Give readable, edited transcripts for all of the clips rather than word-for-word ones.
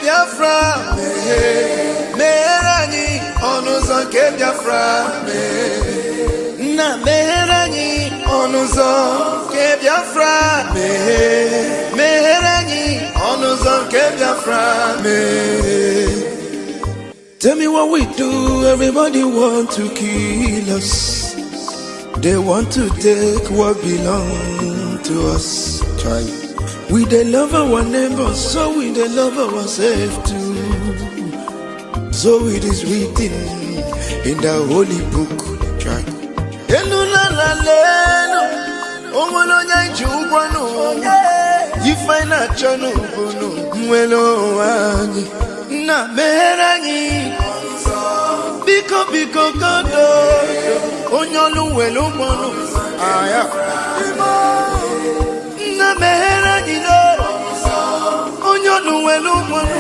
Biafra, Merani, Onuzo ke Biafra, na Merani, Onuzo ke Biafra, Merani, Onuzo ke Biafra. Tell me what we do, everybody want to kill us. They want to take what belongs to us. Try. We they love our neighbors, so we they love ourselves too. So it is written in the holy book. Try. You find a channel, na merani, biko godo, onyolu welo mono, aya. Na merani no, onyolu welo mono,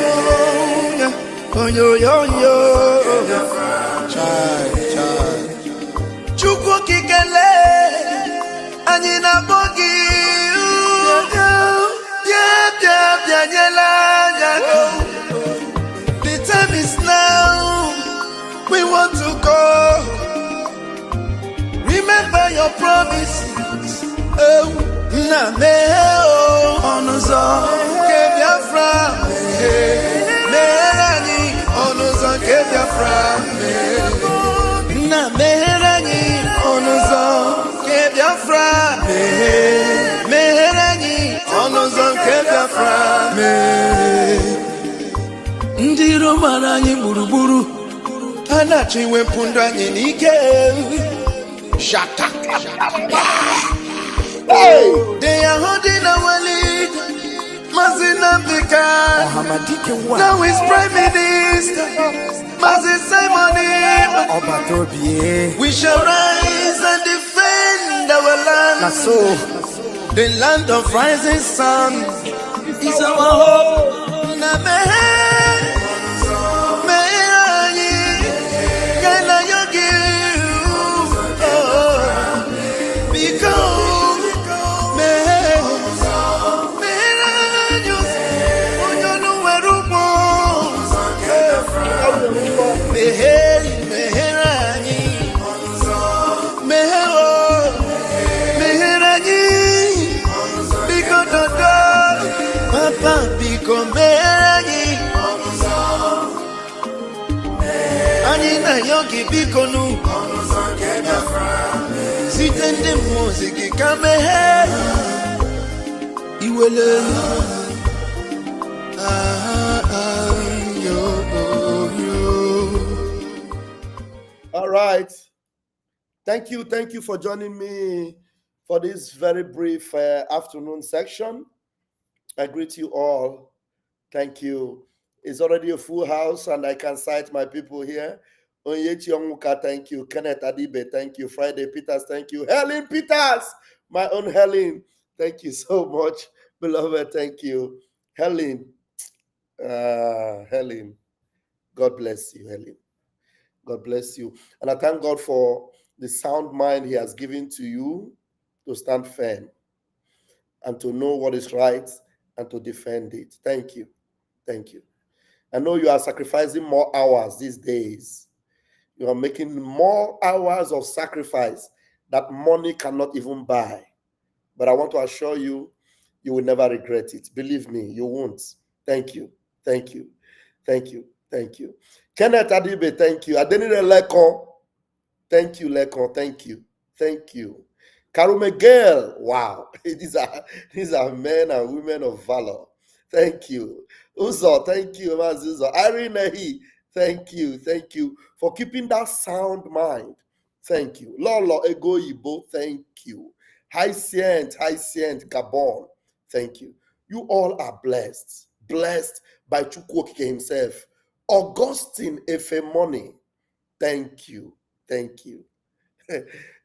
yo. Chai. Chukwu kikele, anina bogi, the time is now, we want to go. Remember your promises. Oh, na me onuzo ke Biafra, merani onuzo ke Biafra, na merani onuzo ke Biafra, merani onuzo ke Biafra. Ndiro marani buruburu, anachi wepunda n'ike. Shaka. Hey, they are holding our lead. Mazina Bika. Now he's Prime Minister. Mazin Simoni. We shall rise and defend our land. The land of rising sun is our hope. Yogi Bikonu, Sitende music, come ahead. You will All right. Thank you for joining me for this very brief afternoon section. I greet you all. Thank you. It's already a full house, and I can cite my people here. Onyechi Onwuka, thank you. Kenneth Adibe, thank you. Friday Peters, thank you. Helen Peters, my own Helen, thank you so much. Beloved, thank you. Helen, God bless you, Helen. God bless you. And I thank God for the sound mind He has given to you to stand firm and to know what is right and to defend it. Thank you. Thank you. I know you are sacrificing more hours these days. You are making more hours of sacrifice that money cannot even buy. But I want to assure you, you will never regret it. Believe me, you won't. Thank you. Thank you. Thank you. Thank you. Kenneth Adibe, thank you. Adenire Lekon, thank you, Lekon. Thank you. Thank you. Karume Girl, wow. These are men and women of valor. Thank you. Uzo, thank you. Uzo. Irene Nehi, thank you for keeping that sound mind. Thank you. Lolo Ego Ibo, thank you. Hyacinth Gabon, thank you. You all are blessed by Chukwokike himself. Augustine Efemoni, thank you.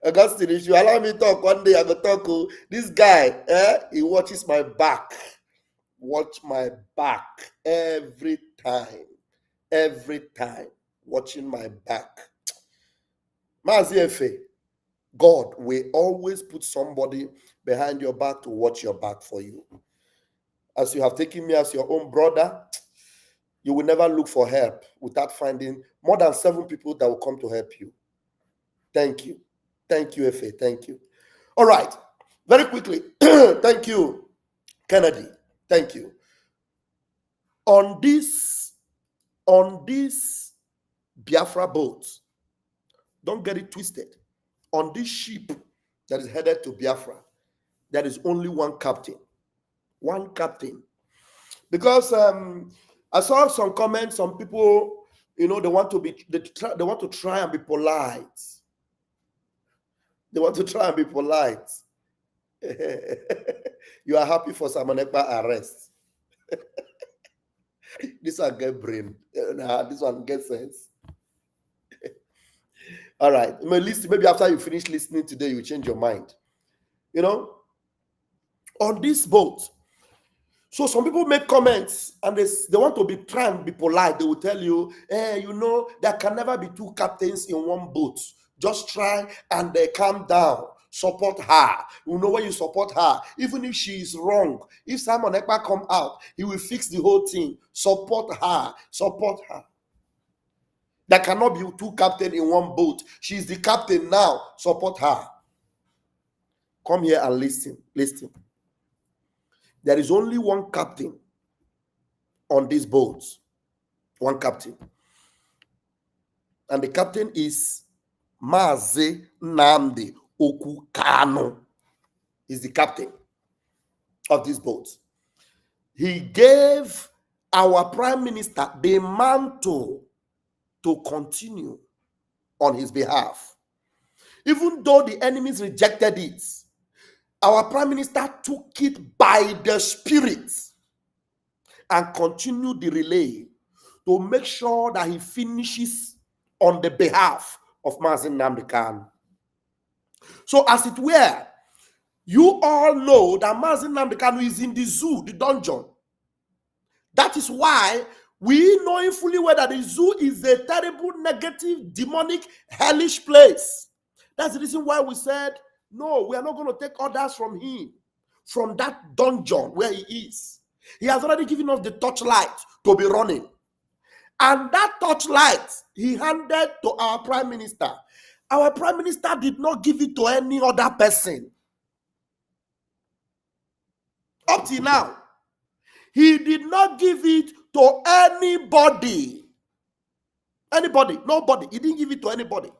Augustine, if you allow me to talk one day, I will talk. This guy, he watches my back. watch my back every time. Every time, watching my back. Mazi Efe, God will always put somebody behind your back to watch your back for you. As you have taken me as your own brother, you will never look for help without finding more than 7 people that will come to help you. Thank you. Thank you, Efe. Thank you. All right. Very quickly. Thank you, Kennedy. Thank you. On this Biafra boat, don't get it twisted. On this ship that is headed to Biafra, there is only one captain. One captain. Because I saw some comments, some people, they want to try and be polite. They want to try and be polite. You are happy for Simon Ekpa arrest. This one get brain. This one get sense. All right. Maybe after you finish listening today, you change your mind. On this boat. So some people make comments and they want to be trying to be polite. They will tell you, there can never be 2 captains in one boat. Just try and calm down. Support her. When you support her, even if she is wrong, if Simon Ekpa come out, he will fix the whole thing. Support her. Support her. There cannot be 2 captains in one boat. She is the captain now. Support her. Come here and listen. Listen. There is only one captain on this boat. One captain. And the captain is Mazi Nnamdi Okukano. He's the captain of this boat. He gave our prime minister the mantle to continue on his behalf. Even though the enemies rejected it, our prime minister took it by the spirit and continued the relay to make sure that he finishes on the behalf of Mazi Nnamdi Kanu. So as it were, you all know that Mazi Nnamdi Kanu is in the zoo, the dungeon. That is why we know fully well that the zoo is a terrible, negative, demonic, hellish place. That's the reason why we said, no, we are not going to take orders from him, from that dungeon where he is. He has already given us the torchlight to be running. And that torchlight he handed to our prime minister. Our prime minister did not give it to any other person. Up till now, he did not give it to anybody. Anybody, nobody. He didn't give it to anybody.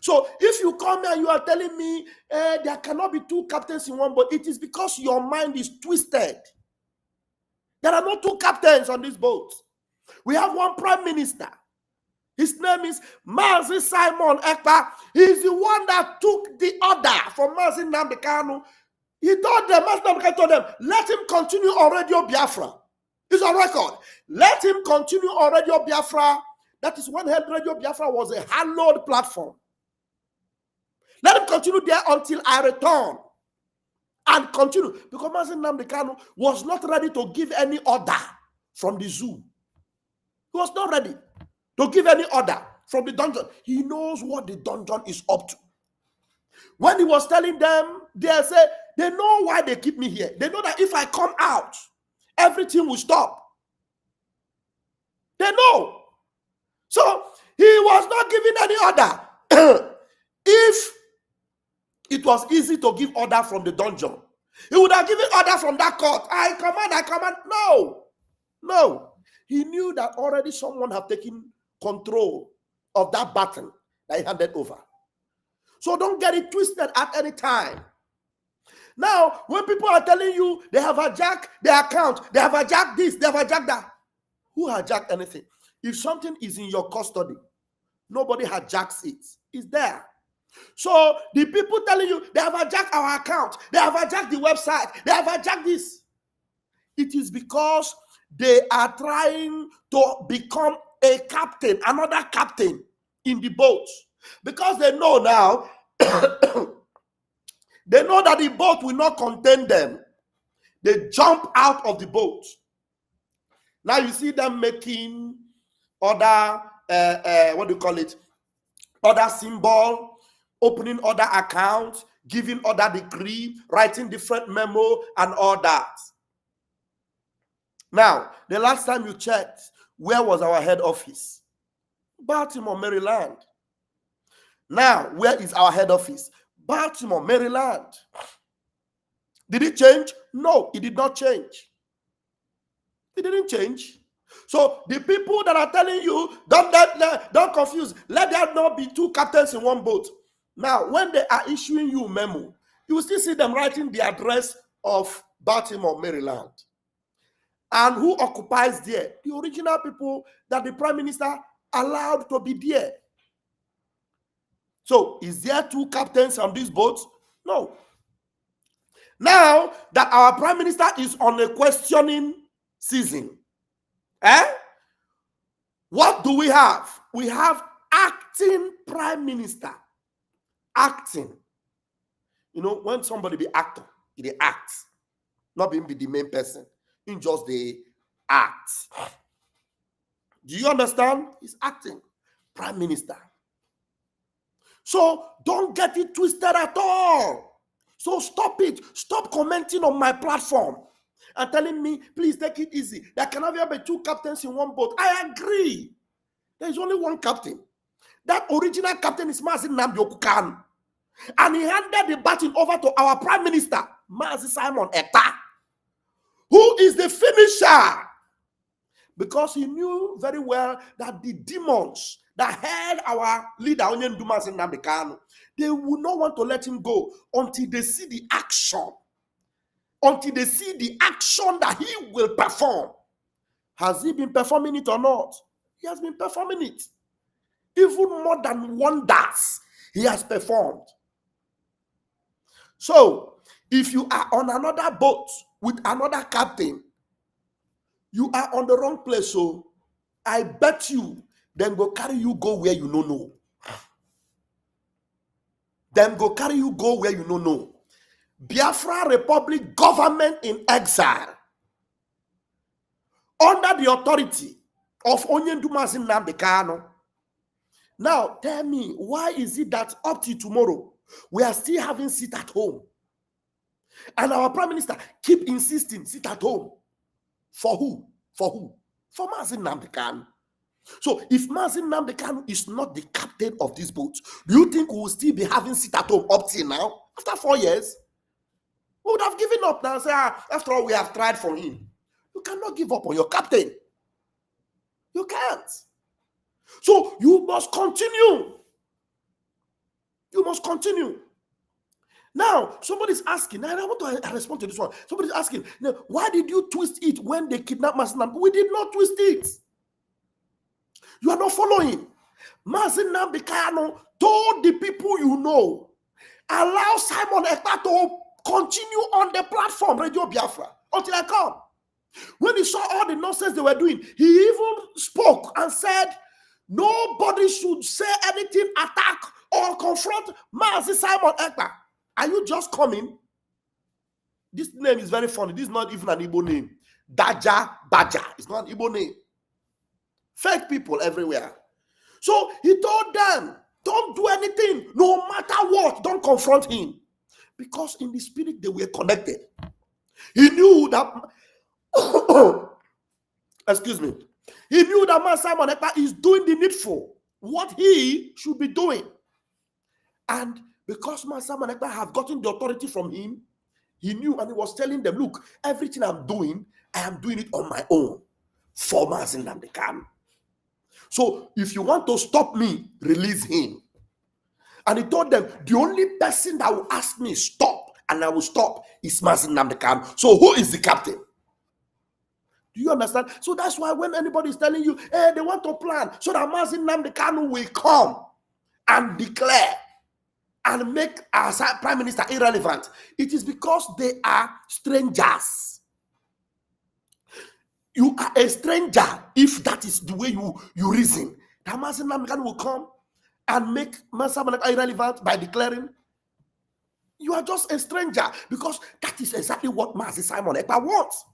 So if you come here and you are telling me there cannot be 2 captains in one boat, it is because your mind is twisted. There are no 2 captains on this boat. We have one prime minister. His name is Mazi Simon Ekpa. He's the one that took the order from Mazi Nnamdi Kanu. He told them, Mazi Nnamdi Kanu told them, let him continue on Radio Biafra. It's on record. Let him continue on Radio Biafra. That is when Radio Biafra was a hallowed platform. Let him continue there until I return. And continue. Because Mazi Nnamdi Kanu was not ready to give any order from the zoo. He was not ready to give any order from the dungeon. He knows what the dungeon is up to. When he was telling them, they say, they know why they keep me here. They know that if I come out, everything will stop. They know. So he was not giving any order. If it was easy to give order from the dungeon, he would have given order from that court. I command. No. He knew that already someone had taken control of that baton that he handed over. So don't get it twisted at any time. Now, when people are telling you they have hijacked their account, they have hijacked this, they have hijacked that. Who hijacked anything? If something is in your custody, nobody hijacks it. It's there. So the people telling you they have hijacked our account, they have hijacked the website, they have hijacked this. It is because they are trying to become a captain, another captain in the boat. Because they know now, they know that the boat will not contain them. They jump out of the boat Now you see them making other, what do you call it? Other symbol, opening other accounts, giving other degree, writing different memo and all that. Now, the last time you checked, where was our head office? Baltimore, Maryland. Now, where is our head office? Baltimore, Maryland. Did it change? No, it did not change. It didn't change. So the people that are telling you, don't confuse, let there not be two captains in one boat. Now, when they are issuing you memo, you will still see them writing the address of Baltimore, Maryland. And who occupies there? The original people that the prime minister allowed to be there. So, is there two captains on this boat? No. Now that our prime minister is on a questioning season, what do we have? We have acting prime minister. Acting. You know, when somebody be actor, they act. Not being be the main person. In just the act. Do you understand? He's acting. Prime minister. So don't get it twisted at all. So stop it. Stop commenting on my platform and telling me, please take it easy. There cannot be two captains in one boat. I agree. There is only one captain. That original captain is Mazi Nnamdi Okukan. And he handed the baton over to our prime minister, Mazi Simon Ekpa, who is the finisher. Because he knew very well that the demons that held our leader, Onyendu Mazi Nnamdi Kanu, they would not want to let him go until they see the action. Until they see the action that he will perform. Has he been performing it or not? He has been performing it. Even more than wonders he has performed. So, if you are on another boat with another captain, you are on the wrong place. So, I bet you, them go carry you go where you don't know. Them go carry you go where you don't know. Biafra Republic government in exile, under the authority of Onyendu Mazi Nnamdi Kanu. Now, tell me, why is it that up to tomorrow, we are still having sit at home? And our prime minister keep insisting, sit at home. For who? For who? For Mazi Nnamdi Kanu. So, if Mazi Nnamdi Kanu is not the captain of this boat, do you think we will still be having sit at home up till now? After 4 years? We would have given up now and say, after all, we have tried for him. You cannot give up on your captain. You can't. So you must continue. You must continue. Now, somebody's asking, and I want to respond to this one. Somebody's asking, now, why did you twist it when they kidnapped Mazi Nnamdi? We did not twist it. You are not following. Mazi Nnamdi Kanu told the people you know, allow Simon Ekpa to continue on the platform, Radio Biafra, until I come. When he saw all the nonsense they were doing, he even spoke and said, nobody should say anything, attack or confront Mazi Simon Ekpa. Are you just coming? This name is very funny. This is not even an Igbo name. Daja Baja. It's not an Igbo name. Fake people everywhere. So he told them, don't do anything, no matter what. Don't confront him. Because in the spirit they were connected. He knew that excuse me. He knew that man Simon Ekpa is doing the needful, what he should be doing. And because man Simon Ekpa have gotten the authority from him, he knew and he was telling them, look, everything I'm doing, I am doing it on my own for Mazi Nnamdi Kanu. So if you want to stop me, release him. And he told them, the only person that will ask me stop, and I will stop, is Mazi Nnamdi Kanu. So who is the captain? Do you understand? So that's why when anybody is telling you, hey, they want to plan so that Mazi Nnamdi Kanu will come and declare and make our prime minister irrelevant, it is because they are strangers. You are a stranger if that is the way you reason. That Mazi Nnamdi Kanu will come and make Mazi Nnamdi Kanu irrelevant by declaring you are just a stranger, because that is exactly what Mazi Simon Ekpa wants.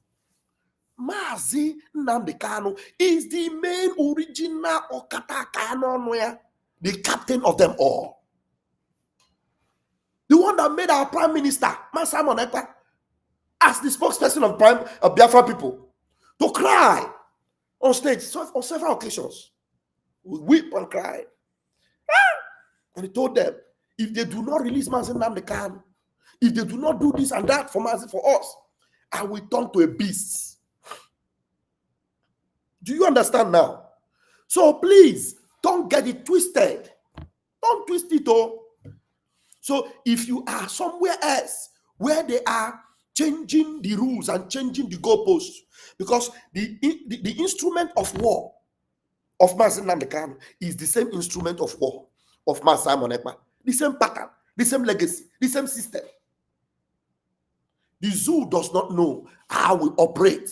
Mazi Nnamdi Kanu is the main original Okata Kanu, the captain of them all. The one that made our prime minister, Man Simon Ekpa, as the spokesperson of Biafra people, to cry on stage on several occasions. We weep and cry. And he told them, if they do not release Mazi Nnamdi Kanu, if they do not do this and that for us, I will turn to a beast. Do you understand now? So please, don't get it twisted. Don't twist it all. So if you are somewhere else where they are changing the rules and changing the goalposts, because the instrument of war of Mazi Nnamdi Kanu is the same instrument of war of Mazi Simon Ekpa, the same pattern, the same legacy, the same system. The zoo does not know how we operate.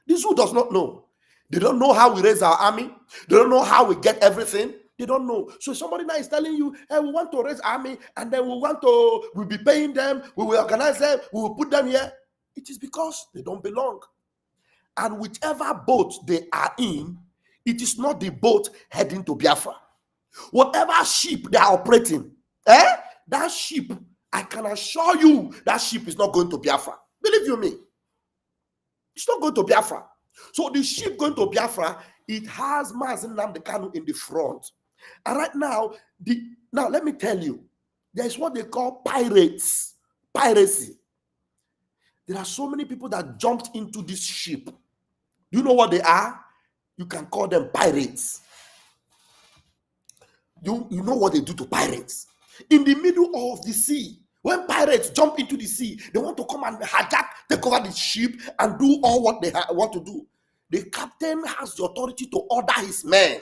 The zoo does not know. They don't know how we raise our army. They don't know how we get everything. They don't know. So somebody now is telling you, hey, we want to raise army, and then we'll be paying them, we will organize them, we will put them here. It is because they don't belong. And whichever boat they are in, it is not the boat heading to Biafra. Whatever ship they are operating, that ship, I can assure you, that ship is not going to Biafra. Believe you me. It's not going to Biafra. So the ship going to Biafra, it has Mazi Nnamdi Kanu in the front. And right now, now let me tell you, there is what they call pirates, piracy. There are so many people that jumped into this ship. Do you know what they are? You can call them pirates. You know what they do to pirates? In the middle of the sea, when pirates jump into the sea, they want to come and hijack, take over the ship, and do all what they want to do. The captain has the authority to order his men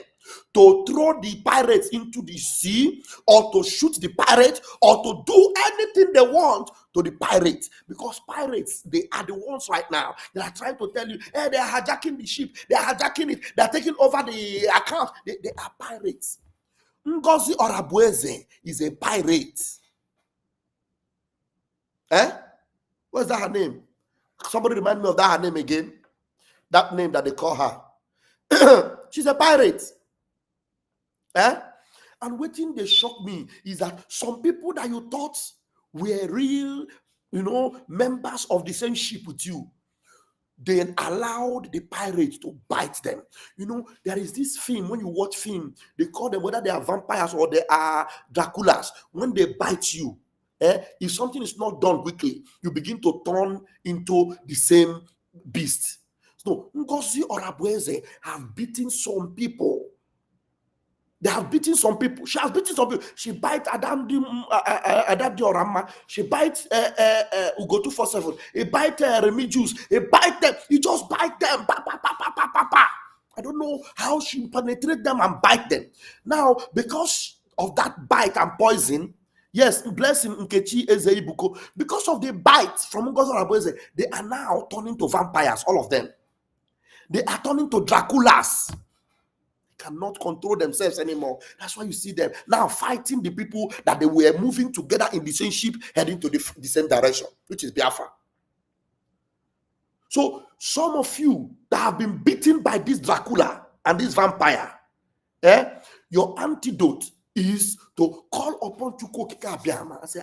to throw the pirates into the sea, or to shoot the pirates, or to do anything they want to the pirates. Because pirates, they are the ones right now that are trying to tell you, hey, they are hijacking the ship, they are hijacking it, they are taking over the account. They are pirates. Ngozi Orabueze is a pirate. What's that her name? Somebody remind me of that her name again. That name that they call her. She's a pirate. And what thing they shock me is that some people that you thought were real, members of the same ship with you, they allowed the pirates to bite them. There is this film, when you watch film, they call them, whether they are vampires or they are Draculas, when they bite you, if something is not done quickly, you begin to turn into the same beast. So Ngozi Orabueze have beaten some people. They have beaten some people. She has beaten some people. She bites Adamdi Orama. She bites Ugo 247. He bites Remigius. He bites them. He just bites them. I don't know how she penetrates them and bite them. Now, because of that bite and poison, yes, bless him, Nkechi Ezeibuko. Because of the bite from Ngozi Orabueze, they are now turning to vampires, all of them. They are turning to Draculas. They cannot control themselves anymore. That's why you see them now fighting the people that they were moving together in the same ship, heading to the same direction, which is Biafra. So some of you that have been beaten by this Dracula and this vampire, your antidote is to call upon Chukwu Kabiama and say,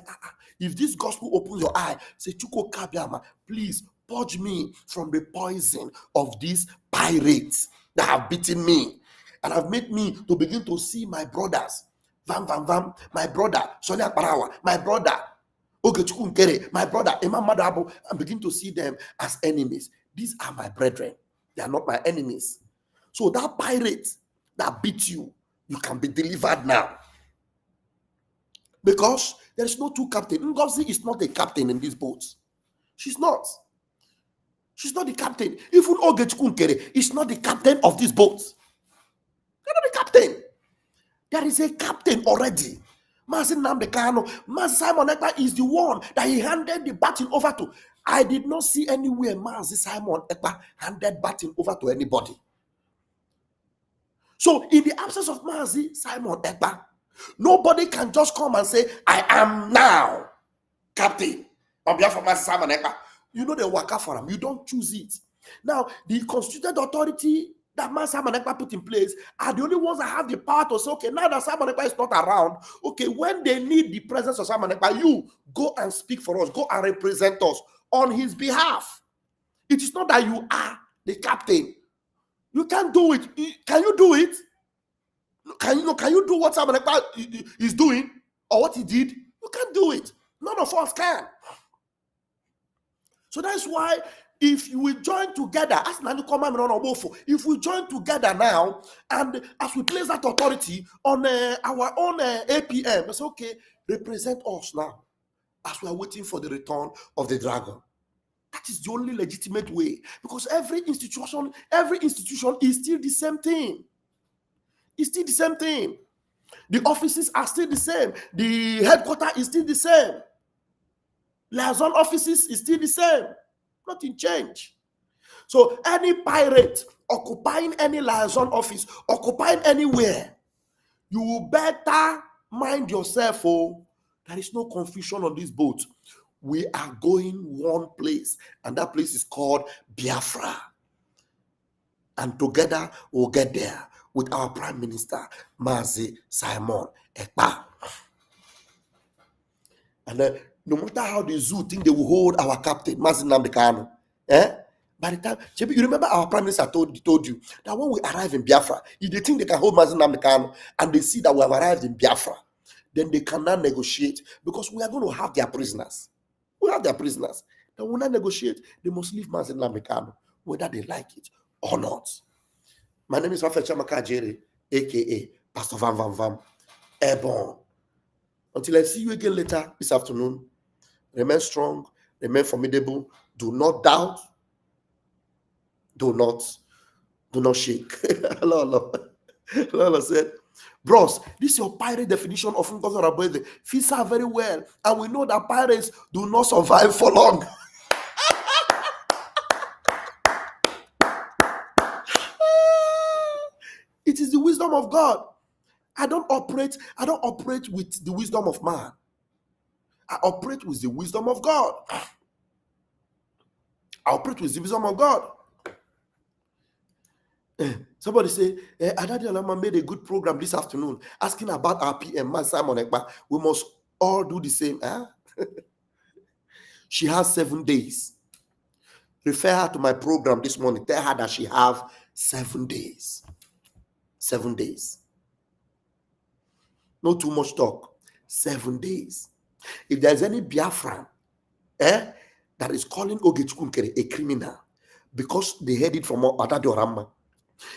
if this gospel opens your eye, say, Chukwu Kabiama, please purge me from the poison of these pirates that have beaten me and have made me to begin to see my brothers, my brother, Sonia Parawa, my brother, Ogechukwu Nkere, my brother, Imam Madabo, and begin to see them as enemies. These are my brethren. They are not my enemies. So that pirate that beat you, you can be delivered now. Because there is no two captain. Ngozi is not a captain in these boats. She's not. She's not the captain. Even Ogechukwu Nkere is not the captain of these boats. They're not the captain. There is a captain already. Mazi Nnamdi Kanu. Mazi Simon Ekpa is the one that he handed the baton over to. I did not see anywhere Mazi Simon Ekpa handed baton over to anybody. So in the absence of Mazi Simon Ekpa, nobody can just come and say, I am now captain on behalf of Mazi Simon Ekpa. You know the waka for him. You don't choose it. Now, the constituted authority that man Simon Ekpa put in place are the only ones that have the power to say, okay, now that Simon Ekpa is not around, okay, when they need the presence of Simon Ekpa, you go and speak for us, go and represent us on his behalf. It is not that you are the captain. You can't do it. Can you do it? Can you do what Simon Ekpa is doing or what he did? You can't do it. None of us can. So that's why if we join together, if we join together now, and as we place that authority on our own APM, it's okay, represent us now as we are waiting for the return of the dragon. That is the only legitimate way, because every institution is still the same thing. It's still the same thing. The offices are still the same. The headquarters is still the same. Liaison offices is still the same. Nothing changed. So any pirate occupying any liaison office, occupying anywhere, you better mind yourself. Oh, there is no confusion on this boat. We are going one place, and that place is called Biafra. And together we'll get there with our Prime Minister, Mazi Simon Ekpa. And no matter how the zoo think they will hold our captain, Mazi Nnamdi Kanu, by the time, you remember our Prime Minister told you that when we arrive in Biafra, if they think they can hold Mazi Nnamdi Kanu and they see that we have arrived in Biafra, then they cannot negotiate, because we are going to have their prisoners. We have their prisoners. Then we will not negotiate. They must leave Mazi Nnamdi Kanu, whether they like it or not. My name is Raphael Chamaka Ajere, aka Pastor Van Van Vam, Airborne. Until I see you again later this afternoon, remain strong, remain formidable, do not doubt, do not shake. Hello said, bros, this is your pirate definition of Ngozi fits her very well, and we know that pirates do not survive for long. It is the wisdom of God. I don't operate with the wisdom of man. I operate with the wisdom of God. Somebody say, Adadi Alama made a good program this afternoon asking about our PM, Man Simon Ekpa. We must all do the same. She has 7 days. Refer her to my program this morning. Tell her that she have 7 days. 7 days. Not too much talk. 7 days. If there's any Biafran that is calling Ogechukwu a criminal because they heard it from Adadi Orama,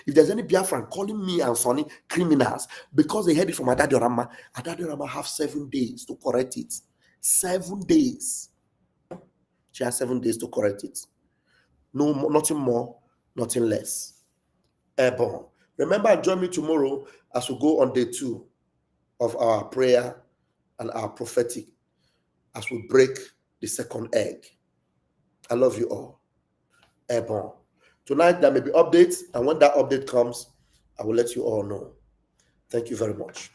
if there's any Biafran calling me and Sonny criminals because they heard it from Adadi Orama have 7 days to correct it. 7 days. She has 7 days to correct it. No, nothing more, nothing less. Airborne. Remember, join me tomorrow as we go on day 2 of our prayer and our prophetic, as we break the second egg. I love you all. Airborne. Tonight there may be updates, and when that update comes, I will let you all know. Thank you very much.